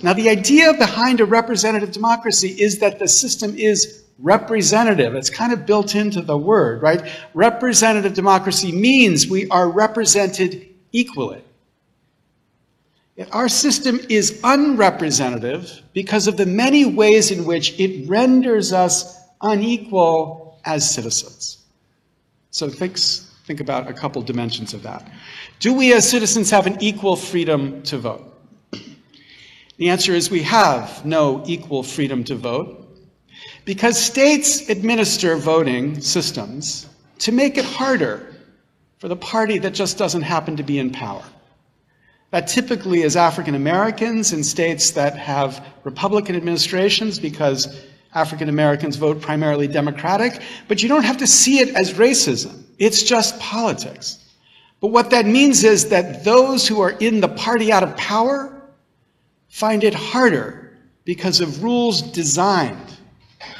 Now, the idea behind a representative democracy is that the system is representative. It's kind of built into the word, right? Representative democracy means we are represented equally. Yet our system is unrepresentative because of the many ways in which it renders us unequal as citizens. So think about a couple dimensions of that. Do we as citizens have an equal freedom to vote? The answer is we have no equal freedom to vote because states administer voting systems to make it harder for the party that just doesn't happen to be in power. That typically is African Americans in states that have Republican administrations because African Americans vote primarily Democratic, but you don't have to see it as racism. It's just politics. But what that means is that those who are in the party out of power find it harder because of rules designed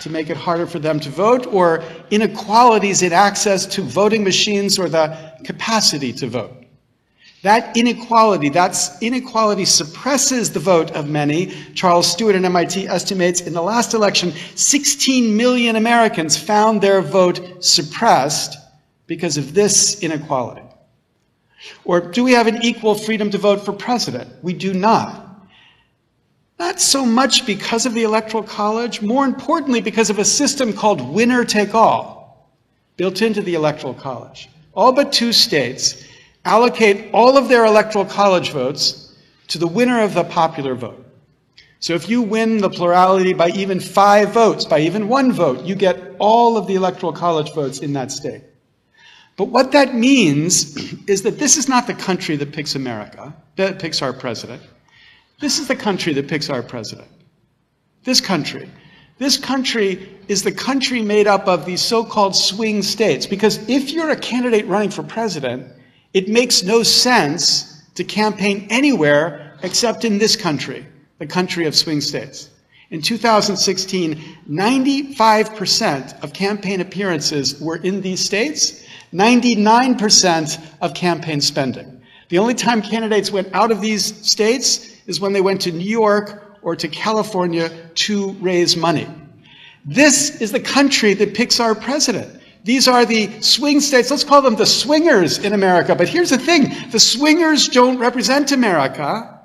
to make it harder for them to vote, or inequalities in access to voting machines or the capacity to vote. That inequality suppresses the vote of many. Charles Stewart at MIT estimates in the last election, 16 million Americans found their vote suppressed because of this inequality. Or do we have an equal freedom to vote for president? We do not. Not so much because of the Electoral College, more importantly because of a system called winner-take-all, built into the Electoral College. All but 2 states allocate all of their Electoral College votes to the winner of the popular vote. So if you win the plurality by even 5 votes, by even 1 vote, you get all of the Electoral College votes in that state. But what that means is that this is not the country that picks America, that picks our president. This is the country that picks our president. This country is the country made up of these so-called swing states. Because if you're a candidate running for president, it makes no sense to campaign anywhere except in this country, the country of swing states. In 2016, 95% of campaign appearances were in these states, 99% of campaign spending. The only time candidates went out of these states is when they went to New York or to California to raise money. This is the country that picks our president. These are the swing states. Let's call them the swingers in America. But here's the thing. The swingers don't represent America.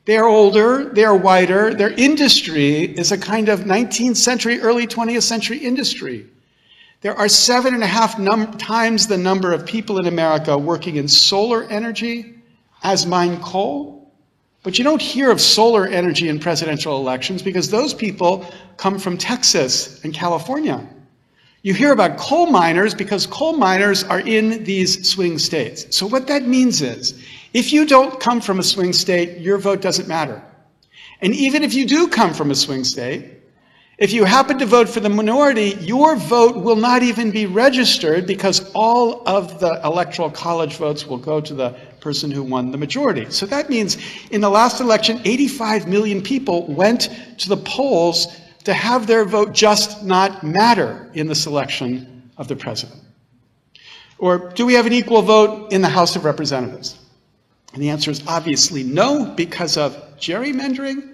They are older. They are whiter. Their industry is a kind of 19th century, early 20th century industry. There are 7.5 times the number of people in America working in solar energy as mine coal. But you don't hear of solar energy in presidential elections because those people come from Texas and California. You hear about coal miners because coal miners are in these swing states. So what that means is, if you don't come from a swing state, your vote doesn't matter. And even if you do come from a swing state, if you happen to vote for the minority, your vote will not even be registered because all of the Electoral College votes will go to the person who won the majority. So that means in the last election, 85 million people went to the polls to have their vote just not matter in the selection of the president. Or do we have an equal vote in the House of Representatives? And the answer is obviously no, because of gerrymandering.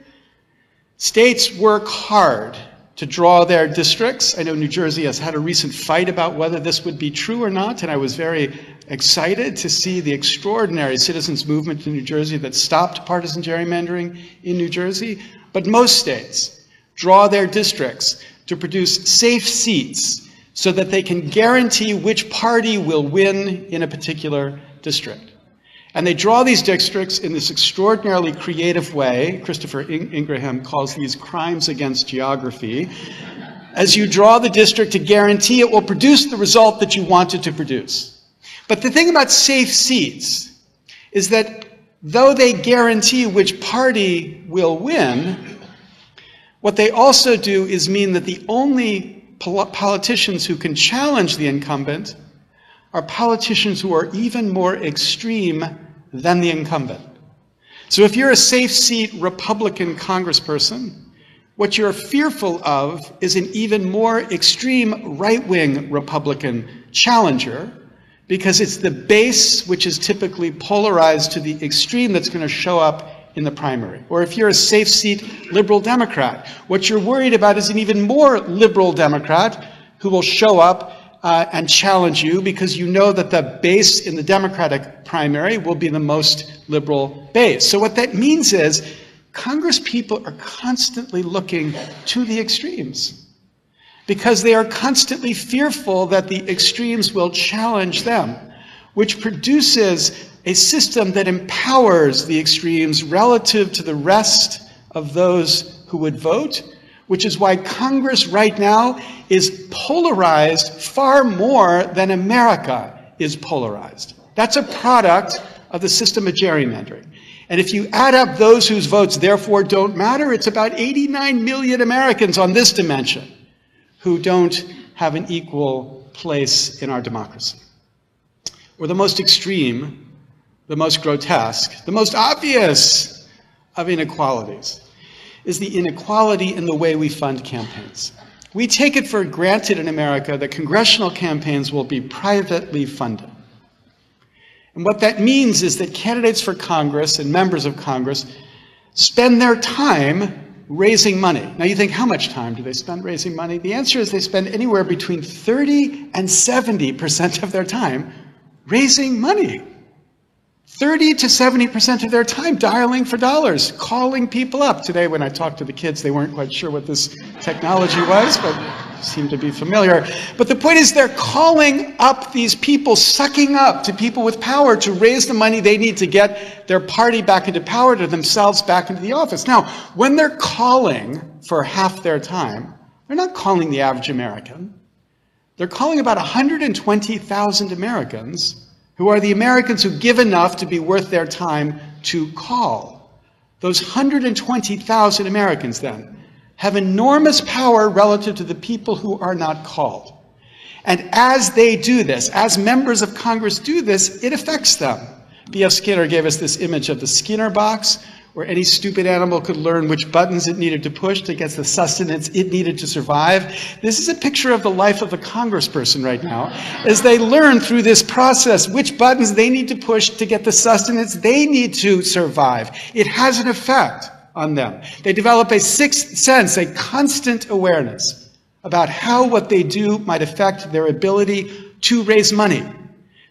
States work hard to draw their districts. I know New Jersey has had a recent fight about whether this would be true or not, and I was very excited to see the extraordinary citizens movement in New Jersey that stopped partisan gerrymandering in New Jersey. But most states draw their districts to produce safe seats so that they can guarantee which party will win in a particular district. And they draw these districts in this extraordinarily creative way. Christopher Ingraham calls these crimes against geography. As you draw the district to guarantee it will produce the result that you wanted to produce. But the thing about safe seats is that though they guarantee which party will win, what they also do is mean that the only politicians who can challenge the incumbent are politicians who are even more extreme than the incumbent. So if you're a safe seat Republican congressperson, what you're fearful of is an even more extreme right-wing Republican challenger, because it's the base which is typically polarized to the extreme that's going to show up in the primary. Or if you're a safe seat liberal Democrat, what you're worried about is an even more liberal Democrat who will show up and challenge you because you know that the base in the Democratic primary will be the most liberal base. So what that means is Congress people are constantly looking to the extremes because they are constantly fearful that the extremes will challenge them, which produces a system that empowers the extremes relative to the rest of those who would vote, which is why Congress right now is polarized far more than America is polarized. That's a product of the system of gerrymandering. And if you add up those whose votes therefore don't matter, it's about 89 million Americans on this dimension who don't have an equal place in our democracy. Or the most extreme, the most grotesque, the most obvious of inequalities is the inequality in the way we fund campaigns. We take it for granted in America that congressional campaigns will be privately funded. And what that means is that candidates for Congress and members of Congress spend their time raising money. Now you think, how much time do they spend raising money? The answer is they spend anywhere between 30 and 70% of their time raising money. 30 to 70% of their time dialing for dollars, calling people up. Today when I talked to the kids, they weren't quite sure what this technology was, but seemed to be familiar. But the point is they're calling up these people, sucking up to people with power to raise the money they need to get their party back into power, to themselves back into the office. Now, when they're calling for half their time, they're not calling the average American. They're calling about 120,000 Americans who are the Americans who give enough to be worth their time to call. Those 120,000 Americans, then, have enormous power relative to the people who are not called. And as they do this, as members of Congress do this, it affects them. B.F. Skinner gave us this image of the Skinner box, where any stupid animal could learn which buttons it needed to push to get the sustenance it needed to survive. This is a picture of the life of a congressperson right now, as they learn through this process which buttons they need to push to get the sustenance they need to survive. It has an effect on them. They develop a sixth sense, a constant awareness about how what they do might affect their ability to raise money.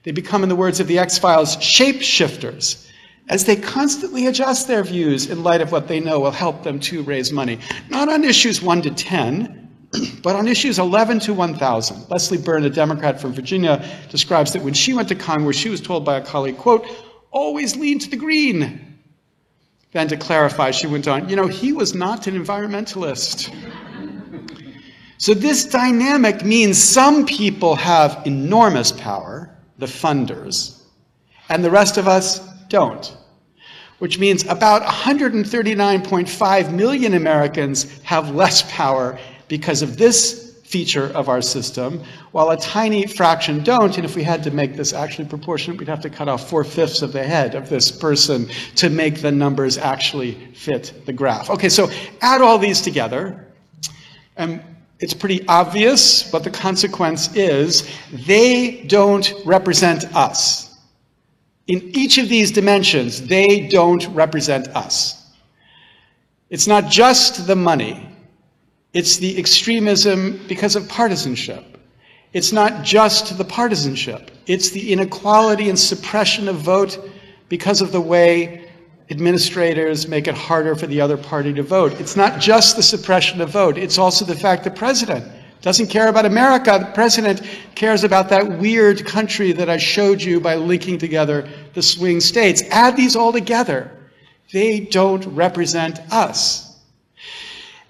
They become, in the words of the X-Files, shapeshifters, as they constantly adjust their views in light of what they know will help them to raise money. Not on issues 1 to 10, but on issues 11 to 1,000. Leslie Byrne, a Democrat from Virginia, describes that when she went to Congress, she was told by a colleague, quote, always lean to the green. Then to clarify, she went on, he was not an environmentalist. So this dynamic means some people have enormous power, the funders, and the rest of us don't, which means about 139.5 million Americans have less power because of this feature of our system, while a tiny fraction don't. And if we had to make this actually proportionate, we'd have to cut off 4/5 of the head of this person to make the numbers actually fit the graph. Okay, so add all these together, and it's pretty obvious, but the consequence is they don't represent us. In each of these dimensions, they don't represent us. It's not just the money. It's the extremism because of partisanship. It's not just the partisanship. It's the inequality and suppression of vote because of the way administrators make it harder for the other party to vote. It's not just the suppression of vote. It's also the fact the president doesn't care about America. The president cares about that weird country that I showed you by linking together the swing states. Add these all together. They don't represent us.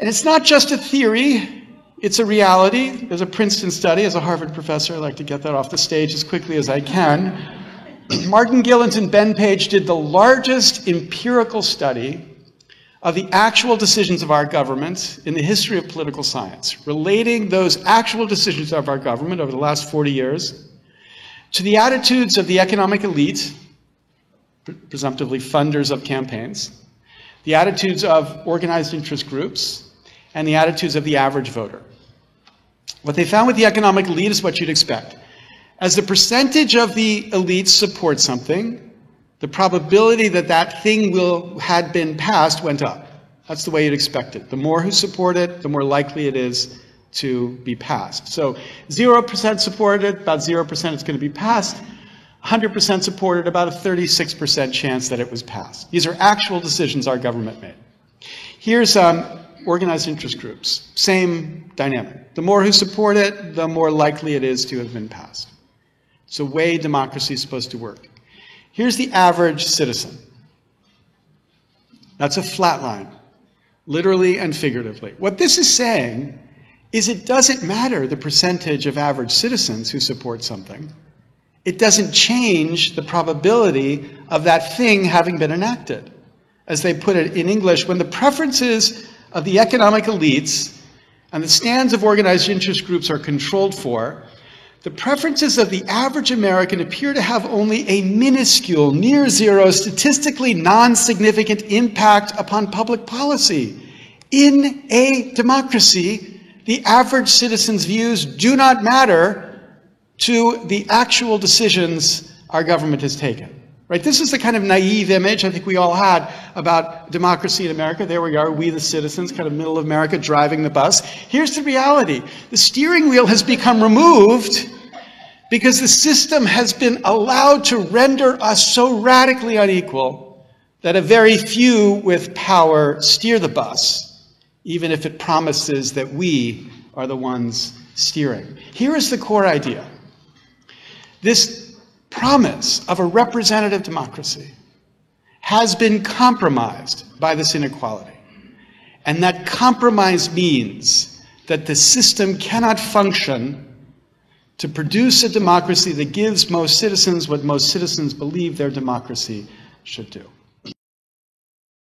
And it's not just a theory. It's a reality. There's a Princeton study. As a Harvard professor, I like to get that off the stage as quickly as I can. Martin Gillens and Ben Page did the largest empirical study of the actual decisions of our government in the history of political science, relating those actual decisions of our government over the last 40 years to the attitudes of the economic elite, presumptively funders of campaigns, the attitudes of organized interest groups, and the attitudes of the average voter. What they found with the economic elite is what you'd expect. As the percentage of the elite support something, the probability that that thing had been passed went up. That's the way you'd expect it. The more who support it, the more likely it is to be passed. So 0% supported, about 0% it's going to be passed. 100% supported, about a 36% chance that it was passed. These are actual decisions our government made. Here's organized interest groups. Same dynamic. The more who support it, the more likely it is to have been passed. It's the way democracy is supposed to work. Here's the average citizen. That's a flat line, literally and figuratively. What this is saying is it doesn't matter the percentage of average citizens who support something. It doesn't change the probability of that thing having been enacted. As they put it in English, when the preferences of the economic elites and the stands of organized interest groups are controlled for, the preferences of the average American appear to have only a minuscule, near zero, statistically non-significant impact upon public policy. In a democracy, the average citizen's views do not matter to the actual decisions our government has taken. Right? This is the kind of naive image I think we all had about democracy in America. There we are, we the citizens, kind of middle of America, driving the bus. Here's the reality. The steering wheel has become removed because the system has been allowed to render us so radically unequal that a very few with power steer the bus, even if it promises that we are the ones steering. Here is the core idea. This promise of a representative democracy has been compromised by this inequality. And that compromise means that the system cannot function to produce a democracy that gives most citizens what most citizens believe their democracy should do.